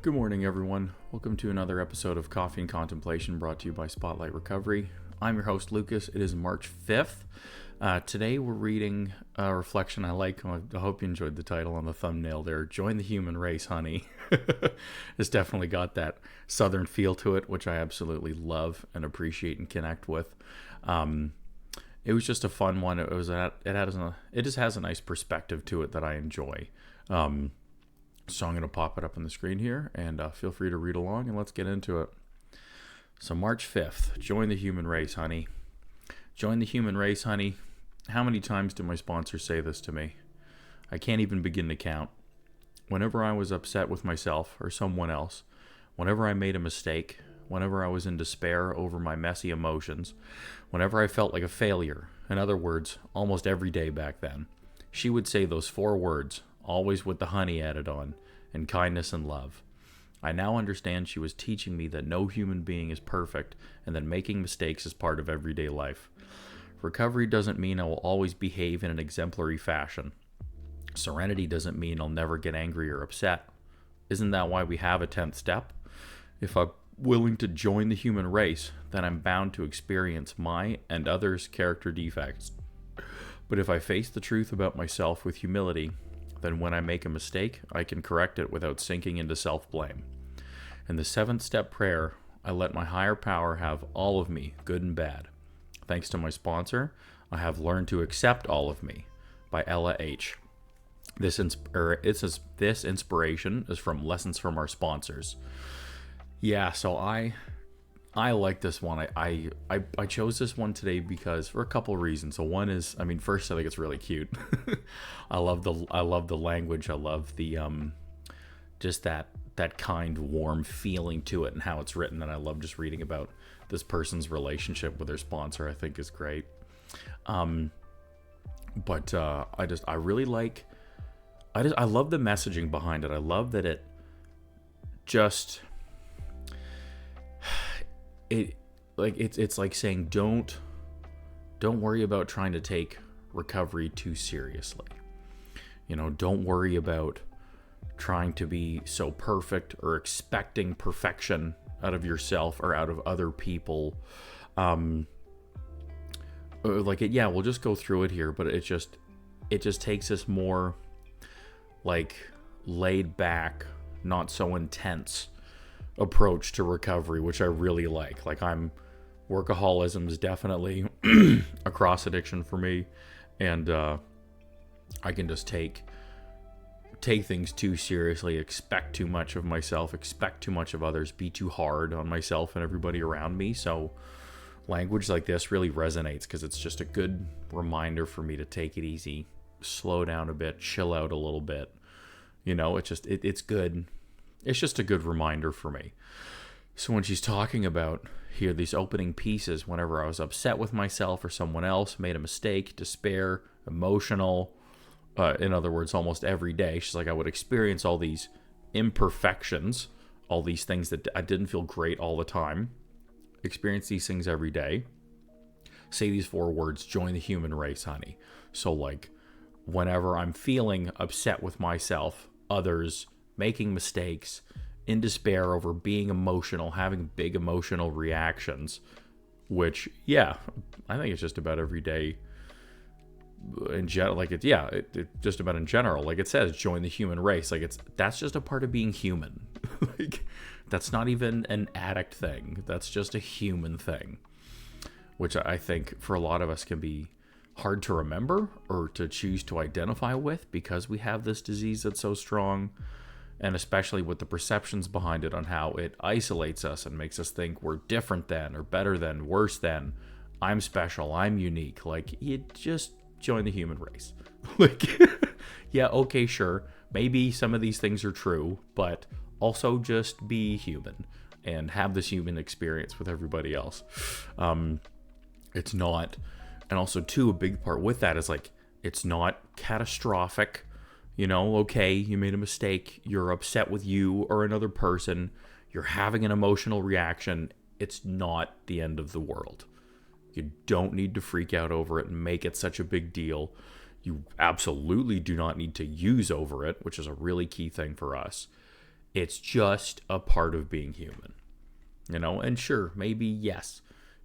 Good morning, everyone. Welcome to another episode of Coffee and Contemplation brought to you by Spotlight Recovery. I'm your host, Lucas. It is March 5th. Today we're reading a reflection I like. I hope you enjoyed the title on the thumbnail there. Join the human race, honey. It's definitely got that southern feel to it, which I absolutely love and appreciate and connect with. It was just a fun one. It just has a nice perspective to it that I enjoy. So I'm going to pop it up on the screen here, and feel free to read along, and let's get into it. So March 5th, join the human race, honey. Join the human race, honey. How many times do my sponsors say this to me? I can't even begin to count. Whenever I was upset with myself or someone else, whenever I made a mistake, whenever I was in despair over my messy emotions, whenever I felt like a failure, in other words, almost every day back then, she would say those 4 words, always with the honey added on, and kindness and love. I now understand she was teaching me that no human being is perfect and that making mistakes is part of everyday life. Recovery doesn't mean I will always behave in an exemplary fashion. Serenity doesn't mean I'll never get angry or upset. Isn't that why we have a 10th step? If I'm willing to join the human race, then I'm bound to experience my and others' character defects. But if I face the truth about myself with humility, then when I make a mistake, I can correct it without sinking into self-blame. In the 7th step prayer, I let my higher power have all of me, good and bad. Thanks to my sponsor, I have learned to accept all of me, by Ella H. This inspiration is from Lessons from Our Sponsors. Yeah, so I like this one. I chose this one today because for a couple of reasons. So one is, first I think it's really cute. I love the language. I love the just that kind, warm feeling to it and how it's written. And I love just reading about this person's relationship with their sponsor. I think is great. I love the messaging behind it. I love that it's like saying don't worry about trying to take recovery too seriously. Don't worry about trying to be so perfect or expecting perfection out of yourself or out of other people. We'll just go through it here, but it just takes us more like laid back, not so intense approach to recovery, which I really like. Workaholism is definitely a cross addiction for me, and I can just take things too seriously, expect too much of myself, expect too much of others, be too hard on myself and everybody around me. So language like this really resonates because it's just a good reminder for me to take it easy, slow down a bit, chill out a little bit. It's good. It's just a good reminder for me. So when she's talking about here, these opening pieces, whenever I was upset with myself or someone else, made a mistake, despair, emotional, in other words, almost every day, she's like, I would experience all these imperfections, all these things that I didn't feel great all the time, experience these things every day, say these 4 words, join the human race, honey. So whenever I'm feeling upset with myself, others, making mistakes, in despair over being emotional, having big emotional reactions, which, I think it's just about every day in general. Just about in general. Like it says, join the human race. That's just a part of being human. That's not even an addict thing. That's just a human thing, which I think for a lot of us can be hard to remember or to choose to identify with because we have this disease that's so strong. And especially with the perceptions behind it on how it isolates us and makes us think we're different than, or better than, worse than, I'm special, I'm unique. You just join the human race. Okay, sure. Maybe some of these things are true, but also just be human and have this human experience with everybody else. It's not, and also too, a big part with that is it's not catastrophic. Okay, you made a mistake, you're upset with you or another person, you're having an emotional reaction. It's not the end of the world. You don't need to freak out over it and make it such a big deal. You absolutely do not need to use over it, which is a really key thing for us. It's just a part of being human, and sure, maybe, yes,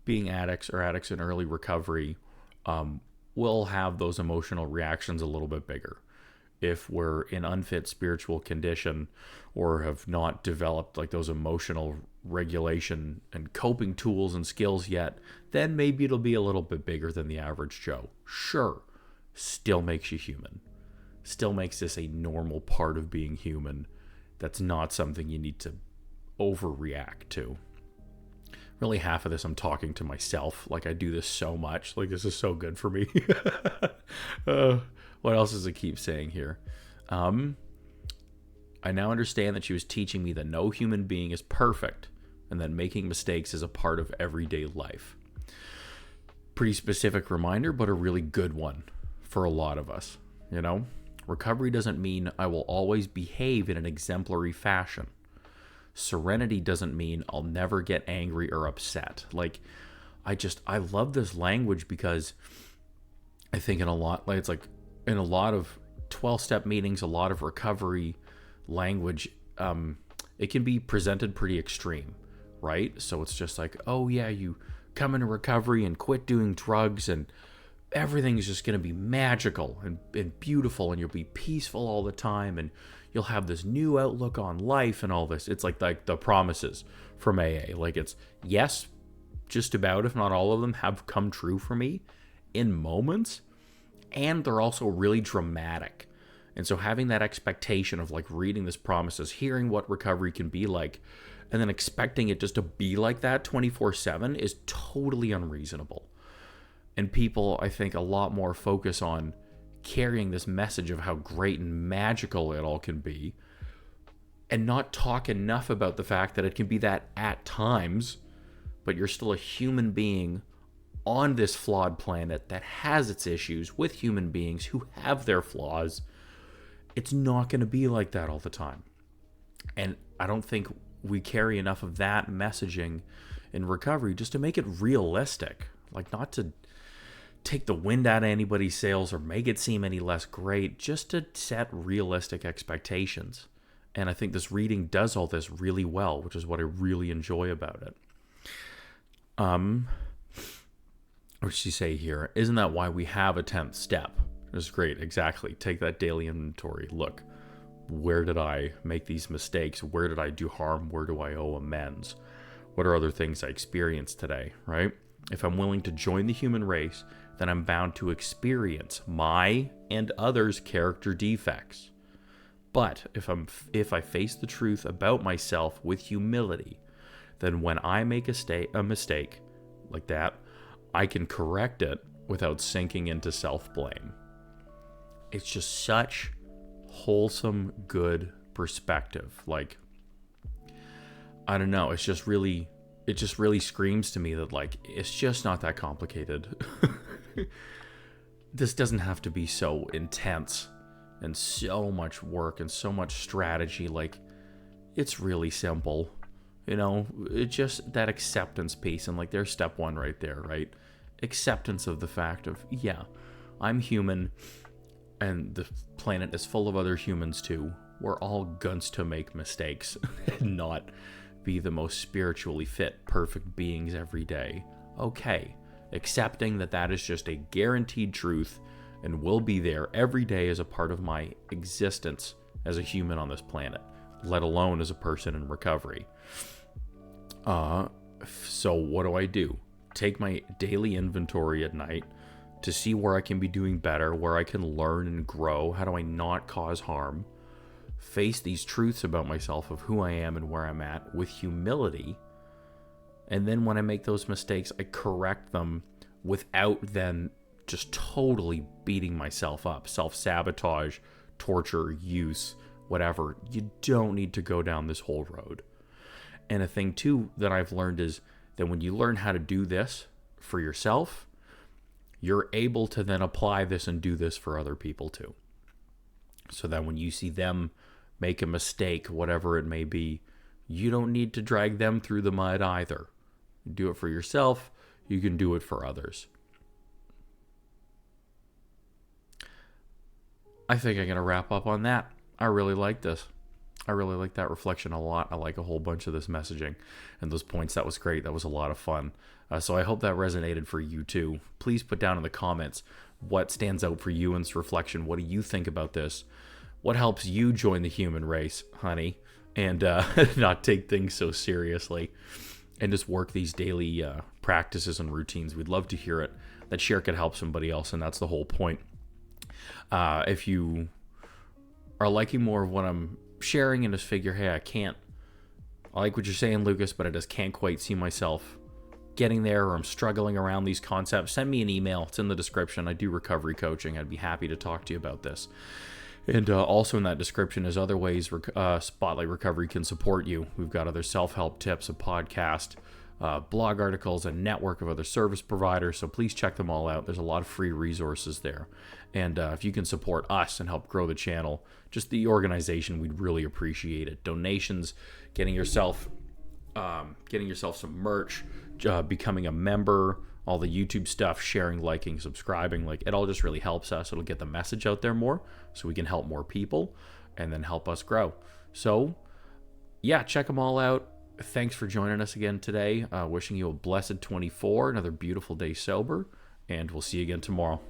being addicts or addicts in early recovery will have those emotional reactions a little bit bigger. If we're in unfit spiritual condition or have not developed like those emotional regulation and coping tools and skills yet, then maybe it'll be a little bit bigger than the average Joe. Sure, still makes you human. Still makes this a normal part of being human. That's not something you need to overreact to. Really, half of this I'm talking to myself. Like, I do this so much. Like, this is so good for me. What else does it keep saying here? I now understand that she was teaching me that no human being is perfect and that making mistakes is a part of everyday life. Pretty specific reminder, but a really good one for a lot of us. Recovery doesn't mean I will always behave in an exemplary fashion. Serenity doesn't mean I'll never get angry or upset. Like, I love this language because I think in a lot of 12-step meetings, a lot of recovery language, it can be presented pretty extreme, right? So it's just like, oh yeah, you come into recovery and quit doing drugs and everything's just going to be magical and beautiful and you'll be peaceful all the time and you'll have this new outlook on life and all this. It's like the promises from AA. Like, it's, yes, just about, if not all of them, have come true for me in moments, and they're also really dramatic. And so having that expectation of like reading this promises, hearing what recovery can be like, and then expecting it just to be like that 24/7 is totally unreasonable. And people, I think, a lot more focus on carrying this message of how great and magical it all can be, and not talk enough about the fact that it can be that at times, but you're still a human being on this flawed planet that has its issues with human beings who have their flaws. It's not going to be like that all the time. And I don't think we carry enough of that messaging in recovery just to make it realistic. Like, not to take the wind out of anybody's sails or make it seem any less great, just to set realistic expectations. And I think this reading does all this really well, which is what I really enjoy about it. What does she say here? Isn't that why we have a 10th step? It's great, exactly. Take that daily inventory. Look, where did I make these mistakes? Where did I do harm? Where do I owe amends? What are other things I experienced today, right? If I'm willing to join the human race, then I'm bound to experience my and others' character defects. But if I face the truth about myself with humility, then when I make a mistake like that, I can correct it without sinking into self-blame. It's just such wholesome, good perspective. Like, I don't know, it just really screams to me that, like, it's just not that complicated. This doesn't have to be so intense and so much work and so much strategy. Like, it's really simple. It's just that acceptance piece. And like, there's step one right there, right? Acceptance of the fact of, yeah, I'm human and the planet is full of other humans too. We're all going to make mistakes and not be the most spiritually fit, perfect beings every day. Okay, accepting that is just a guaranteed truth and will be there every day as a part of my existence as a human on this planet, let alone as a person in recovery. So what do? Take my daily inventory at night to see where I can be doing better, where I can learn and grow. How do I not cause harm? Face these truths about myself of who I am and where I'm at with humility. And then when I make those mistakes, I correct them without then just totally beating myself up. Self-sabotage, torture, use, whatever. You don't need to go down this whole road. And a thing too that I've learned is that when you learn how to do this for yourself, you're able to then apply this and do this for other people too. So that when you see them make a mistake, whatever it may be, you don't need to drag them through the mud either. You do it for yourself, you can do it for others. I think I'm going to wrap up on that. I really like this. I really like that reflection a lot. I like a whole bunch of this messaging and those points. That was great. That was a lot of fun. So I hope that resonated for you too. Please put down in the comments what stands out for you in this reflection. What do you think about this? What helps you join the human race, honey, and not take things so seriously and just work these daily practices and routines? We'd love to hear it. That share could help somebody else, and that's the whole point. If you are liking more of what I'm sharing and just figure, hey, I like what you're saying, Lucas, but I just can't quite see myself getting there, or I'm struggling around these concepts, send me an email. It's in the description. I do recovery coaching. I'd be happy to talk to you about this. And also in that description is other ways Spotlight Recovery can support you. We've got other self-help tips, a podcast, blog articles, a network of other service providers. So please check them all out. There's a lot of free resources there. And if you can support us and help grow the channel, just the organization, we'd really appreciate it. Donations, getting yourself some merch, becoming a member, all the YouTube stuff, sharing, liking, subscribing, like it all just really helps us. It'll get the message out there more so we can help more people and then help us grow. So yeah, check them all out. Thanks for joining us again today. Wishing you a blessed 24, another beautiful day sober, and we'll see you again tomorrow.